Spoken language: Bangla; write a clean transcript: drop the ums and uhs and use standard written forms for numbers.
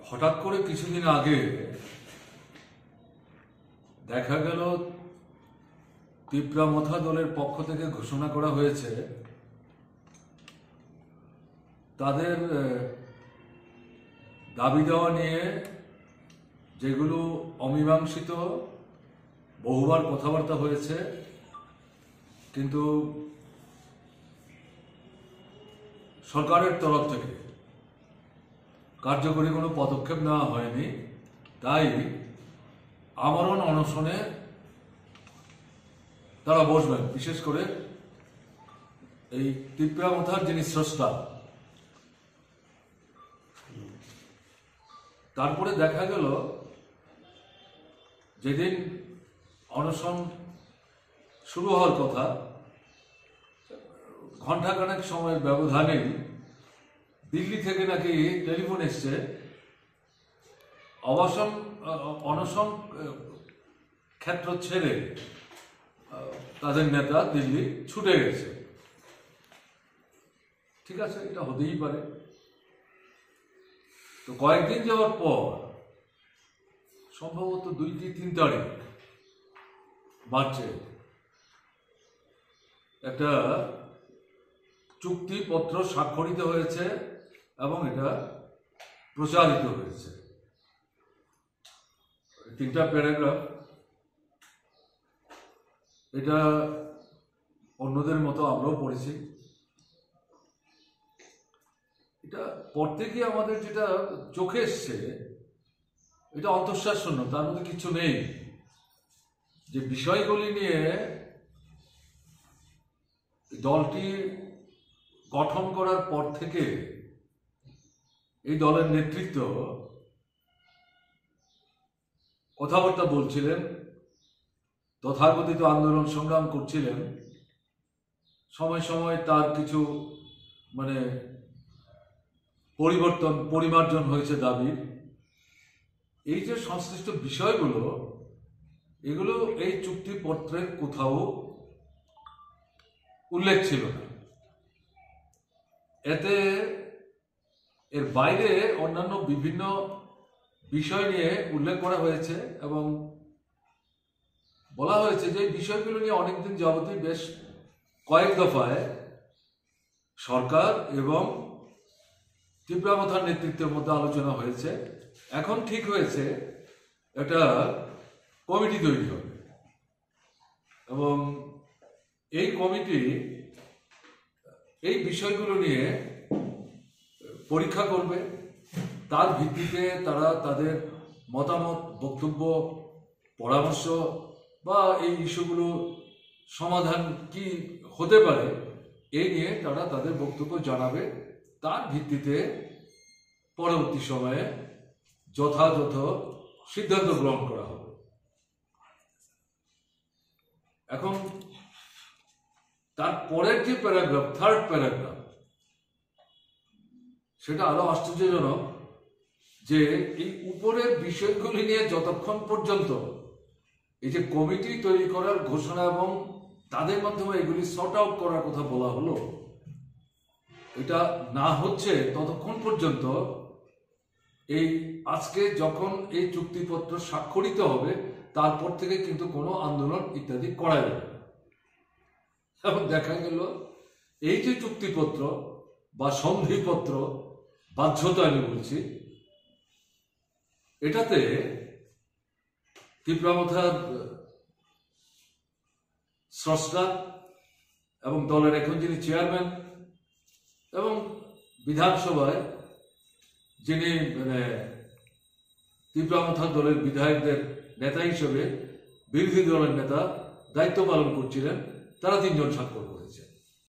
হঠাৎ করে কিছুদিন আগে দেখা গেল তিপ্রামথা দলের পক্ষ থেকে ঘোষণা করা হয়েছে তাদের দাবি দেওয়া নিয়ে যেগুলো অমীমাংসিত, বহুবার কথাবার্তা হয়েছে, কিন্তু সরকারের তরফ থেকে কার্যকরী কোনো পদক্ষেপ নেওয়া হয়নি। তাই আমরণ অনশনে তারা বসবেন, বিশেষ করে এই তিপ্রামথার যিনি স্রষ্টা। তারপরে দেখা গেল যেদিন অনশন শুরু হওয়ার কথা, ঘণ্টাখানেক সময়ের ব্যবধানেই দিল্লি থেকে নাকি টেলিফোন এসছে অনশন ক্ষেত্র ছেড়ে তাদের নেতা দিল্লি ছুটে গেছে। ঠিক আছে, এটা হতেই পারে। তো কয়েকদিন যাওয়ার পর, সম্ভবত 2 কি 3 তারিখ মার্চে, একটা চুক্তিপত্র স্বাক্ষরিত হয়েছে এবং এটা প্রচারিত হয়েছে। 3টা প্যারাগ্রাফ। এটা অন্যদের মতো আমরাও পড়েছি। এটা পড়তে গিয়ে আমাদের যেটা চোখে এসছে, এটা অন্তঃশ্বাস শূন্য, তার মধ্যে কিছু নেই। যে বিষয়গুলি নিয়ে দলটি গঠন করার পর থেকে এই দলের নেতৃত্ব কথাবার্তা বলছিলেন, তথাকথিত আন্দোলন সংগ্রাম করছিলেন, সময় সময় তার কিছু পরিবর্তন, পরিমার্জন হয়েছে দাবির। এই যে সংশ্লিষ্ট বিষয়গুলো, এগুলো এই চুক্তিপত্রের কোথাও উল্লেখ ছিল না। এতে এর বাইরে অন্যান্য বিভিন্ন বিষয় নিয়ে উল্লেখ করা হয়েছে এবং বলা হয়েছে যে বিষয়গুলো নিয়ে অনেকদিন যাবতীয় বেশ কয়েক দফায় সরকার এবং তিপ্রামথার নেতৃত্বের মধ্যে আলোচনা হয়েছে। এখন ঠিক হয়েছে একটা কমিটি তৈরি হবে এবং এই কমিটি এই বিষয়গুলো নিয়ে পরীক্ষা করবে। তার ভিত্তিতে তারা তাদের মতামত, বক্তব্য, পরামর্শ বা এই ইস্যুগুলো সমাধান কি হতে পারে, এই নিয়ে তারা তাদের বক্তব্য জানাবে। তার ভিত্তিতে পরবর্তী সময়ে যথাযথ সিদ্ধান্ত গ্রহণ করা হবে। এখন তার পরের যে প্যারাগ্রাফ, 3rd প্যারাগ্রাফ, সেটা আরো আশ্চর্যজনক। যে এই উপরের বিষয়গুলি নিয়ে যতক্ষণ পর্যন্ত এই যে কমিটি তৈরি করার ঘোষণা এবং তাদের মাধ্যমে এগুলি সর্ট আউট করার কথা বলা হলো, এটা না হচ্ছে ততক্ষণ পর্যন্ত এই আজকে যখন এই চুক্তিপত্র স্বাক্ষরিত হবে তারপর থেকে কিন্তু কোনো আন্দোলন ইত্যাদি করা যাবে। এবং দেখা গেল এই যে চুক্তিপত্র বা সন্ধিপত্র, বাধ্যতা আমি বলছি, এটাতে তিপ্রামথার স্রষ্টা এবং দলের এখন যিনি চেয়ারম্যান এবং বিধানসভায় যিনি তিপ্রামথার দলের বিধায়কদের নেতা হিসেবে বিরোধী দলের নেতা দায়িত্ব পালন করছিলেন, তারা 3 জন স্বাক্ষর করেছে।